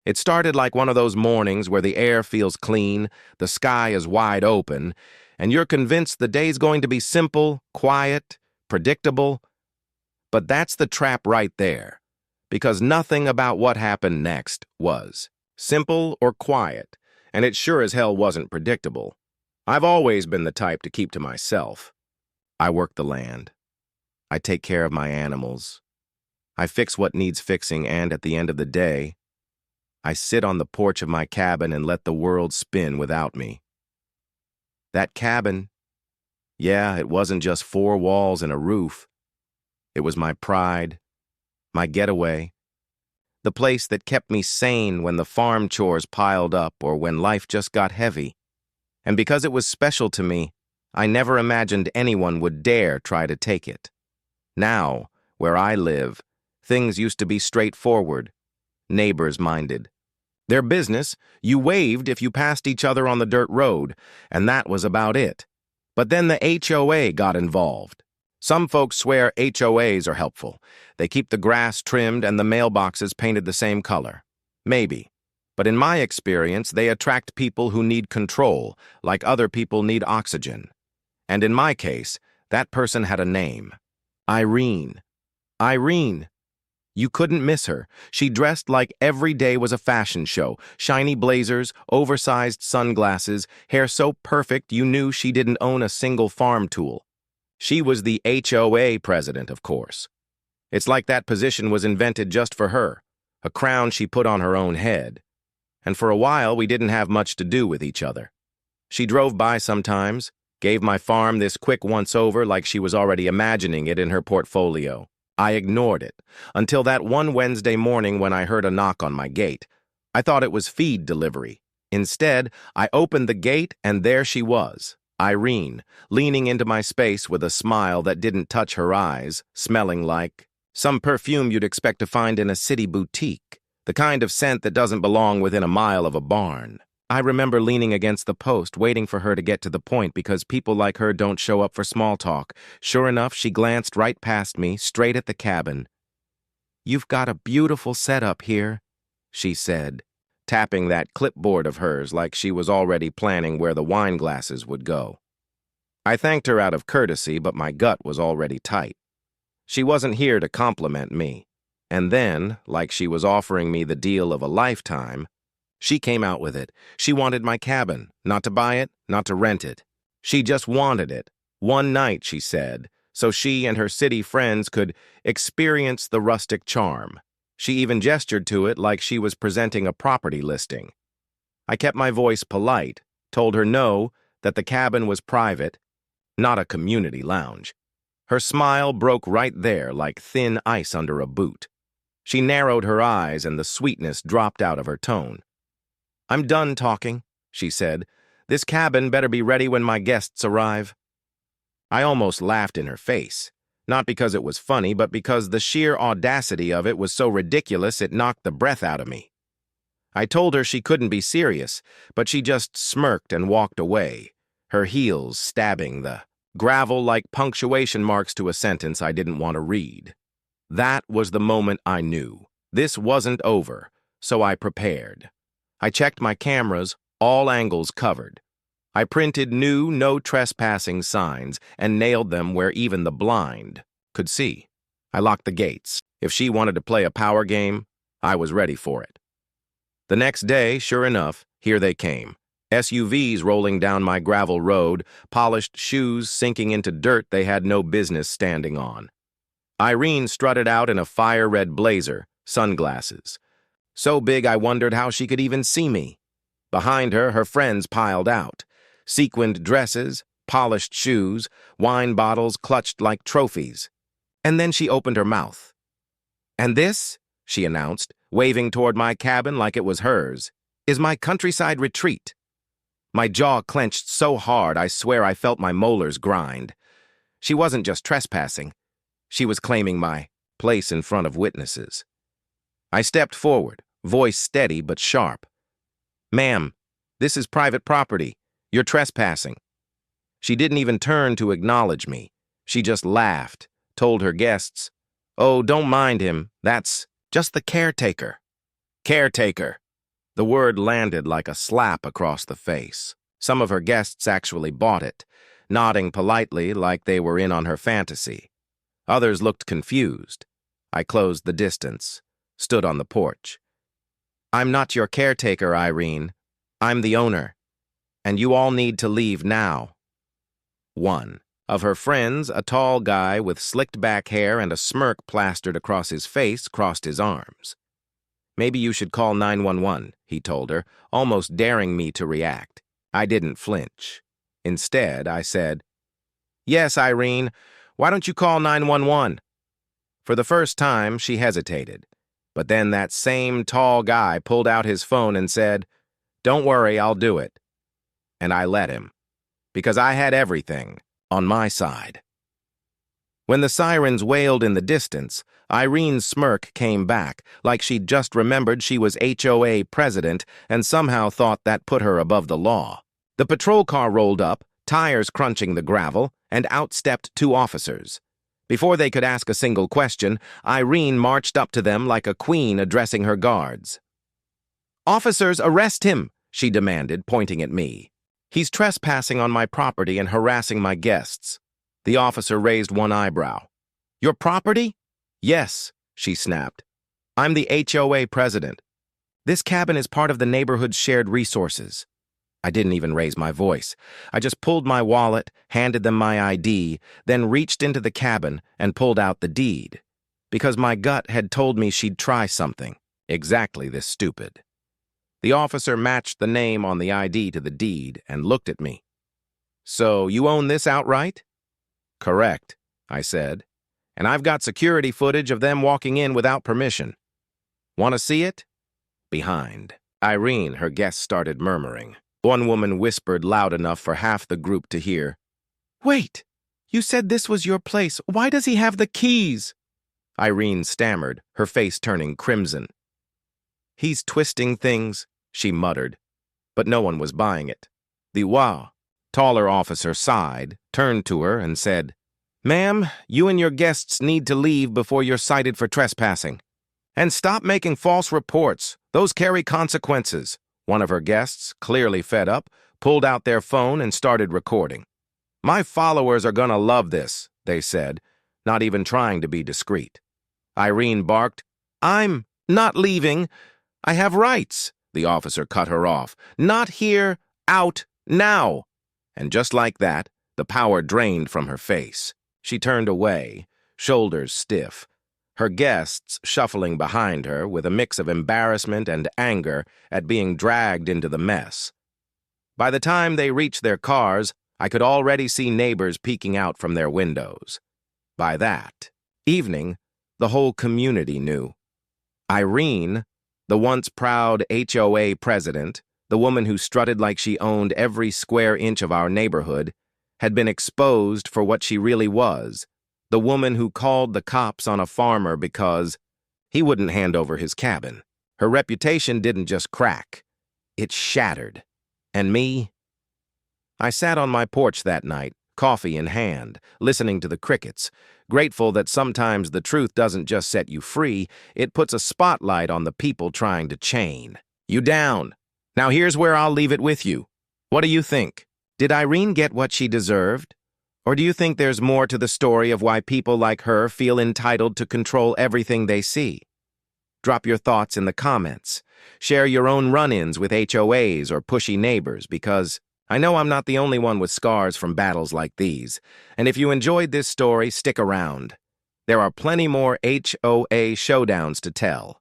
It started like one of those mornings where the air feels clean, the sky is wide open, and you're convinced the day's going to be simple, quiet, predictable. But that's the trap right there, because nothing about what happened next was simple or quiet, and it sure as hell wasn't predictable. I've always been the type to keep to myself. I work the land. I take care of my animals. I fix what needs fixing, and at the end of the day, I sit on the porch of my cabin and let the world spin without me. That cabin, yeah, it wasn't just four walls and a roof. It was my pride, my getaway, the place that kept me sane when the farm chores piled up or when life just got heavy. And because it was special to me, I never imagined anyone would dare try to take it. Now, where I live, things used to be straightforward, neighbors-minded. Their business, you waved if you passed each other on the dirt road, and that was about it. But then the HOA got involved. Some folks swear HOAs are helpful. They keep the grass trimmed and the mailboxes painted the same color. Maybe. But in my experience, they attract people who need control, like other people need oxygen. And in my case, that person had a name. Irene. Irene. You couldn't miss her. She dressed like every day was a fashion show. Shiny blazers, oversized sunglasses, hair so perfect you knew she didn't own a single farm tool. She was the HOA president, of course. It's like that position was invented just for her, a crown she put on her own head. And for a while, we didn't have much to do with each other. She drove by sometimes, gave my farm this quick once-over like she was already imagining it in her portfolio. I ignored it, until that one Wednesday morning when I heard a knock on my gate. I thought it was feed delivery. Instead, I opened the gate and there she was, Irene, leaning into my space with a smile that didn't touch her eyes, smelling like some perfume you'd expect to find in a city boutique, the kind of scent that doesn't belong within a mile of a barn. I remember leaning against the post, waiting for her to get to the point because people like her don't show up for small talk. Sure enough, she glanced right past me, straight at the cabin. "You've got a beautiful setup here," she said, tapping that clipboard of hers like she was already planning where the wine glasses would go. I thanked her out of courtesy, but my gut was already tight. She wasn't here to compliment me. And then, like she was offering me the deal of a lifetime, she came out with it. She wanted my cabin, not to buy it, not to rent it. She just wanted it. One night, she said, so she and her city friends could experience the rustic charm. She even gestured to it like she was presenting a property listing. I kept my voice polite, told her no, that the cabin was private, not a community lounge. Her smile broke right there like thin ice under a boot. She narrowed her eyes and the sweetness dropped out of her tone. "I'm done talking," she said. "This cabin better be ready when my guests arrive." I almost laughed in her face, not because it was funny, but because the sheer audacity of it was so ridiculous it knocked the breath out of me. I told her she couldn't be serious, but she just smirked and walked away, her heels stabbing the gravel like punctuation marks to a sentence I didn't want to read. That was the moment I knew. This wasn't over, so I prepared. I checked my cameras, all angles covered. I printed new no trespassing signs and nailed them where even the blind could see. I locked the gates. If she wanted to play a power game, I was ready for it. The next day, sure enough, here they came. SUVs rolling down my gravel road, polished shoes sinking into dirt they had no business standing on. Irene strutted out in a fire-red blazer, sunglasses. So big I wondered how she could even see me. Behind her, her friends piled out. Sequined dresses, polished shoes, wine bottles clutched like trophies. And then she opened her mouth. "And this," she announced, waving toward my cabin like it was hers, "is my countryside retreat." My jaw clenched so hard I swear I felt my molars grind. She wasn't just trespassing. She was claiming my place in front of witnesses. I stepped forward, voice steady but sharp. "Ma'am, this is private property. You're trespassing." She didn't even turn to acknowledge me. She just laughed, told her guests, "Oh, don't mind him. That's just the caretaker." Caretaker. The word landed like a slap across the face. Some of her guests actually bought it, nodding politely like they were in on her fantasy. Others looked confused. I closed the distance, stood on the porch. "I'm not your caretaker, Irene. I'm the owner. And you all need to leave now." One of her friends, a tall guy with slicked back hair and a smirk plastered across his face, crossed his arms. "Maybe you should call 911, he told her, almost daring me to react. I didn't flinch. Instead, I said, "Yes, Irene, why don't you call 911? For the first time, she hesitated. But then that same tall guy pulled out his phone and said, "Don't worry, I'll do it." And I let him, because I had everything on my side. When the sirens wailed in the distance, Irene's smirk came back, like she'd just remembered she was HOA president and somehow thought that put her above the law. The patrol car rolled up, tires crunching the gravel, and out stepped two officers. Before they could ask a single question, Irene marched up to them like a queen addressing her guards. "Officers, arrest him," she demanded, pointing at me. "He's trespassing on my property and harassing my guests." The officer raised one eyebrow. "Your property?" "Yes," she snapped. "I'm the HOA president. This cabin is part of the neighborhood's shared resources." I didn't even raise my voice. I just pulled my wallet, handed them my ID, then reached into the cabin and pulled out the deed. Because my gut had told me she'd try something exactly this stupid. The officer matched the name on the ID to the deed and looked at me. "So you own this outright?" "Correct," I said. "And I've got security footage of them walking in without permission. Want to see it?" Behind Irene, her guests started murmuring. One woman whispered loud enough for half the group to hear. "Wait, you said this was your place. Why does he have the keys?" Irene stammered, her face turning crimson. "He's twisting things," she muttered, but no one was buying it. The taller officer sighed, turned to her, and said, "Ma'am, you and your guests need to leave before you're cited for trespassing. And stop making false reports. Those carry consequences." One of her guests, clearly fed up, pulled out their phone and started recording. "My followers are gonna love this," they said, not even trying to be discreet. Irene barked, "I'm not leaving. I have rights." The officer cut her off. "Not here, out, now." And just like that, the power drained from her face. She turned away, shoulders stiff, her guests shuffling behind her with a mix of embarrassment and anger at being dragged into the mess. By the time they reached their cars, I could already see neighbors peeking out from their windows. By that evening, the whole community knew. Irene, the once proud HOA president, the woman who strutted like she owned every square inch of our neighborhood, had been exposed for what she really was. The woman who called the cops on a farmer because he wouldn't hand over his cabin. Her reputation didn't just crack, it shattered. And me? I sat on my porch that night, coffee in hand, listening to the crickets, grateful that sometimes the truth doesn't just set you free, it puts a spotlight on the people trying to chain you down. Now here's where I'll leave it with you. What do you think? Did Irene get what she deserved? Or do you think there's more to the story of why people like her feel entitled to control everything they see? Drop your thoughts in the comments. Share your own run-ins with HOAs or pushy neighbors, because I know I'm not the only one with scars from battles like these. And if you enjoyed this story, stick around. There are plenty more HOA showdowns to tell.